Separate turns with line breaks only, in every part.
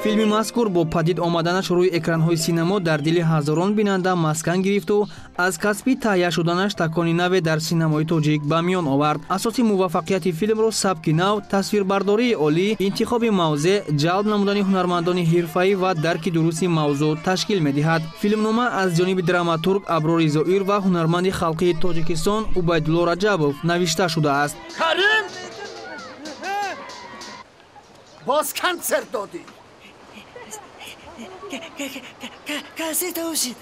филми мазкур бо падид омаданаш рӯи экранҳои синемо дар дили ҳазорон бинанда маскан гирифту аз касби таҳия шуданаш такони наве дар синемои тоҷик ба миён овард. Асоси муваффақияти филмро сабки нав, тасвирбардории олӣ, интихоби мавзеъ, ҷалб намудани ҳунармандони ҳирфаӣ ва дарки дурусти мавзӯъ ташкил медиҳад. Филмнома аз ҷониби драматург Аброри Зоир ва ҳунарманди халқии Тоҷикистон Убайдулло Раҷабов навишта шудааст.
Карим! Боз концерт додӣ.
Кассета ушид.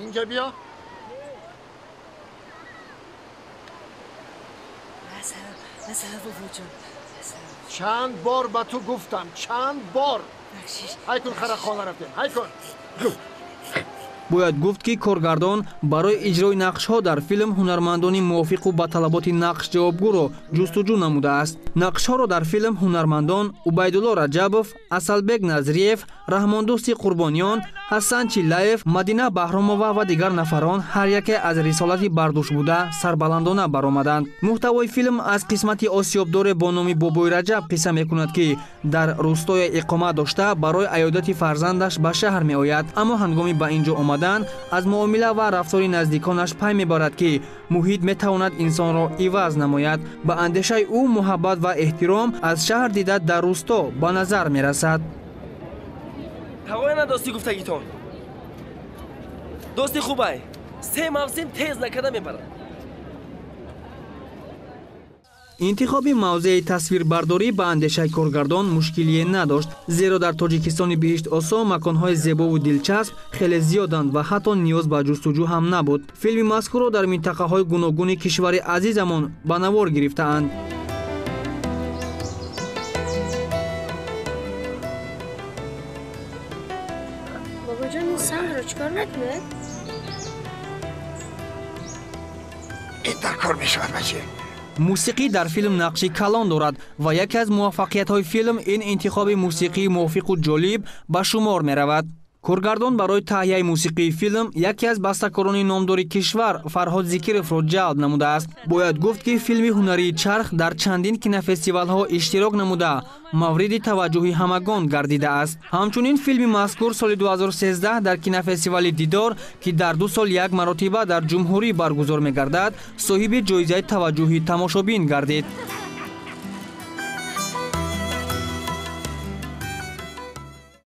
Инҷа биё. Чанд бор ба ту гуфтам, чанд бор. Ҳай кун харахона рафтем, ҳай кун.
бояд гуфт ки коргардон барои иҷрои нақшҳо дар филм ҳунармандони мувофиқу ба талаботи нақш ҷавобгӯро ҷустуҷӯ намудааст. нақшҳоро дар филм ҳунармандон Убайдулло Раҷабов, Асалбек Назриев, Раҳмондӯсти Қурбониён, Ҳасан Чиллаев, Мадина Баҳромова ва дигар нафарон ҳар яке аз рисолати бардӯш буда сарбаландона баромаданд. муҳтавои филм аз қисмати осёбдоре бо номи Бобои Раҷаб қисса мекунад ки дар рӯстое иқома дошта барои аёдати фарзандаш ба шаҳр меояд, аммо ҳангоми ба ин ҷо омадан аз муомила ва рафтори наздиконаш пай мебарад ки муҳит метавонад инсонро иваз намояд. ба андешаи ӯ муҳаббат ва эҳтиром аз шаҳр дида дар рӯсто ба назар мерасад.
ҳавоя надости гуфтагитон дости хубай се мавсим тез накарда мебарад.
интихоби мавзеи тасвирбардорӣ ба андешаи коргардон мушкилие надошт, зеро дар Тоҷикистони Биҳишт Осо маконҳои зебову дилчасп хеле зиёданд ва ҳатто ниёз ба ҷустуҷӯ ҳам набуд. филми мазкурро дар минтақаҳои гуногуни кишвари азизамон ба навор гирифтаанд.
бобоҷон ин сангро чикор мекунад?
ин дар кор мешавад бачи.
мусиқӣ дар филм нақши калон дорад ва яке аз муваффақиятҳои филм ин интихоби мусиқии мувофиқу ҷолиб ба шумор меравад. коргардон барои таҳияи мусиқии филм яке аз бастакорони номдори кишвар Фарҳод Зикировро ҷалб намудааст. бояд гуфт ки филми ҳунарии чарх дар чандин кинофестивалҳо иштирок намуда мавриди таваҷҷӯҳи ҳамагон гардидааст. ҳамчунин филми мазкур соли 2013 дар кинофестивали Дидор, ки дар 2 сол як маротиба дар ҷумҳурӣ баргузор мегардад, соҳиби ҷоизаи таваҷҷӯҳи тамошобин гардид.